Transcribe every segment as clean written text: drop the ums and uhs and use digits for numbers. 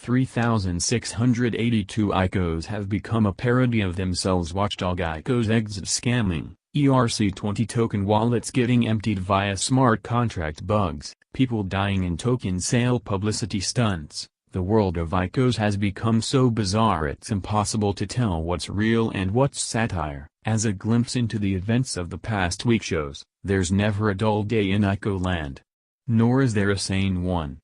3,682 ICOs have become a parody of themselves. Watchdog ICOs exit scamming, ERC20 token wallets getting emptied via smart contract bugs, people dying in token sale publicity stunts. The world of ICOs has become so bizarre it's impossible to tell what's real and what's satire. As a glimpse into the events of the past week shows, there's never a dull day in ICO land. Nor is there a sane one.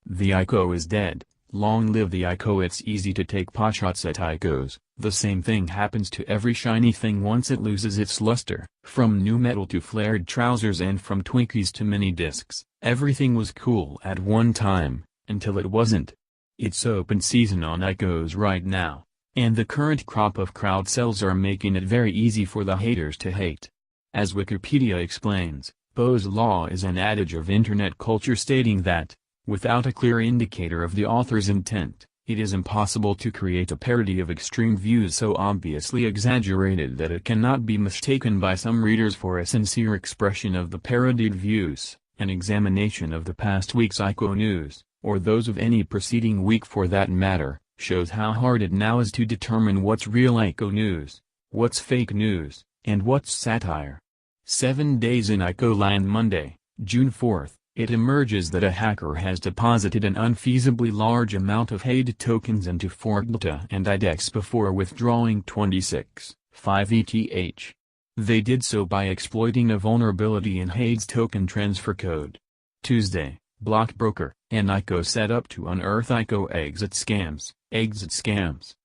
The ICO is dead. Long live the ICO. It's easy to take potshots at ICOs. The same thing happens to every shiny thing once it loses its luster. From new metal to flared trousers and from Twinkies to mini discs, everything was cool at one time, until it wasn't. It's open season on ICOs right now, and the current crop of crowd sales are making it very easy for the haters to hate. As Wikipedia explains, Bo's law is an adage of internet culture stating that, without a clear indicator of the author's intent, it is impossible to create a parody of extreme views so obviously exaggerated that it cannot be mistaken by some readers for a sincere expression of the parodied views. An examination of the past week's ICO news, or those of any preceding week for that matter, shows how hard it now is to determine what's real ICO news, what's fake news, and what's satire. 7 days in ICO land. Monday, June 4th. It emerges that a hacker has deposited an unfeasibly large amount of HADE tokens into forked Delta and IDEX before withdrawing 26.5 ETH. They did so by exploiting a vulnerability in HADE's token transfer code. Tuesday, Blockbroker, an ICO set up to unearth ICO exit scams.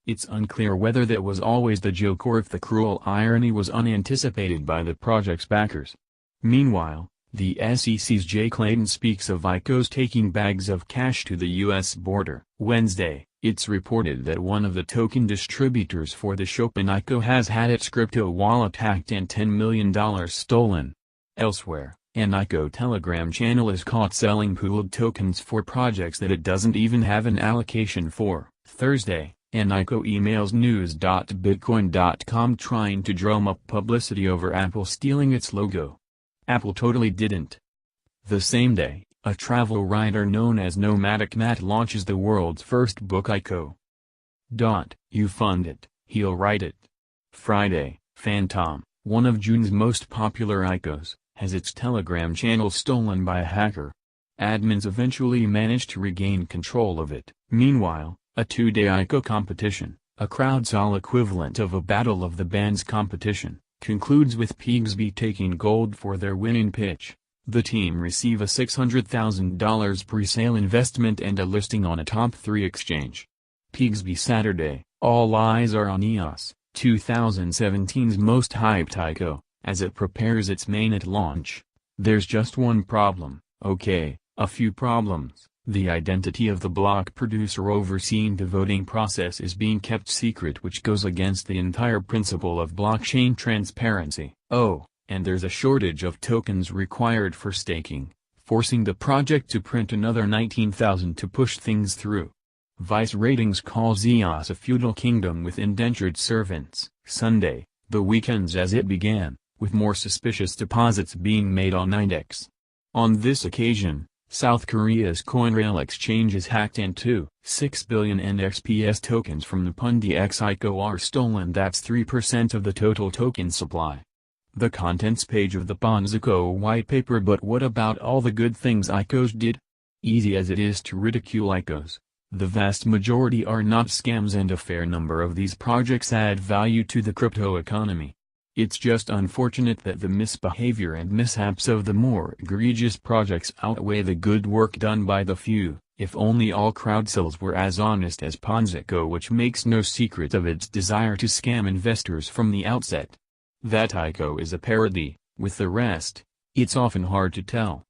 It's unclear whether that was always the joke or if the cruel irony was unanticipated by the project's backers. Meanwhile, the SEC's Jay Clayton speaks of ICOs taking bags of cash to the U.S. border. Wednesday, it's reported that one of the token distributors for the Chopin ICO has had its crypto wallet hacked and $10 million stolen. Elsewhere, an ICO Telegram channel is caught selling pooled tokens for projects that it doesn't even have an allocation for. Thursday, an ICO emails news.bitcoin.com trying to drum up publicity over Apple stealing its logo. Apple totally didn't. The same day, a travel writer known as Nomadic Matt launches the world's first book ICO. You fund it, he'll write it. Friday, Phantom, one of June's most popular ICOs, has its Telegram channel stolen by a hacker. Admins eventually managed to regain control of it. Meanwhile, a 2-day ICO competition, a crowd-sale equivalent of a Battle of the Bands competition, concludes with Pigsby taking gold for their winning pitch. The team receive a $600,000 pre-sale investment and a listing on a top 3 exchange. Pigsby Saturday, all eyes are on EOS, 2017's most hyped ICO, as it prepares its mainnet launch. There's just one problem, okay, a few problems. The identity of the block producer overseeing the voting process is being kept secret, which goes against the entire principle of blockchain transparency. Oh, and there's a shortage of tokens required for staking, forcing the project to print another 19,000 to push things through. Vice Ratings calls EOS a feudal kingdom with indentured servants. Sunday, the weekends as it began, with more suspicious deposits being made on IDEX. On this occasion, South Korea's CoinRail exchange is hacked and 2.6 billion NXPS tokens from the PundiX ICO are stolen. That's 3% of the total token supply. The contents page of the Ponzico white paper. But what about all the good things ICOs did? Easy as it is to ridicule ICOs, the vast majority are not scams and a fair number of these projects add value to the crypto economy. It's just unfortunate that the misbehavior and mishaps of the more egregious projects outweigh the good work done by the few. If only all crowd sales were as honest as Ponzico, which makes no secret of its desire to scam investors from the outset. That ICO is a parody. With the rest, it's often hard to tell.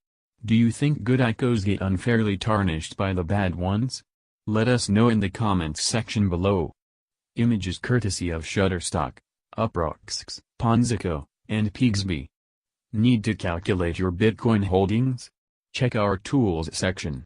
Do you think good ICOs get unfairly tarnished by the bad ones? Let us know in the comments section below. Images courtesy of Shutterstock, Uproxx, Ponzico, and Pigsby. Need to calculate your Bitcoin holdings? Check our tools section.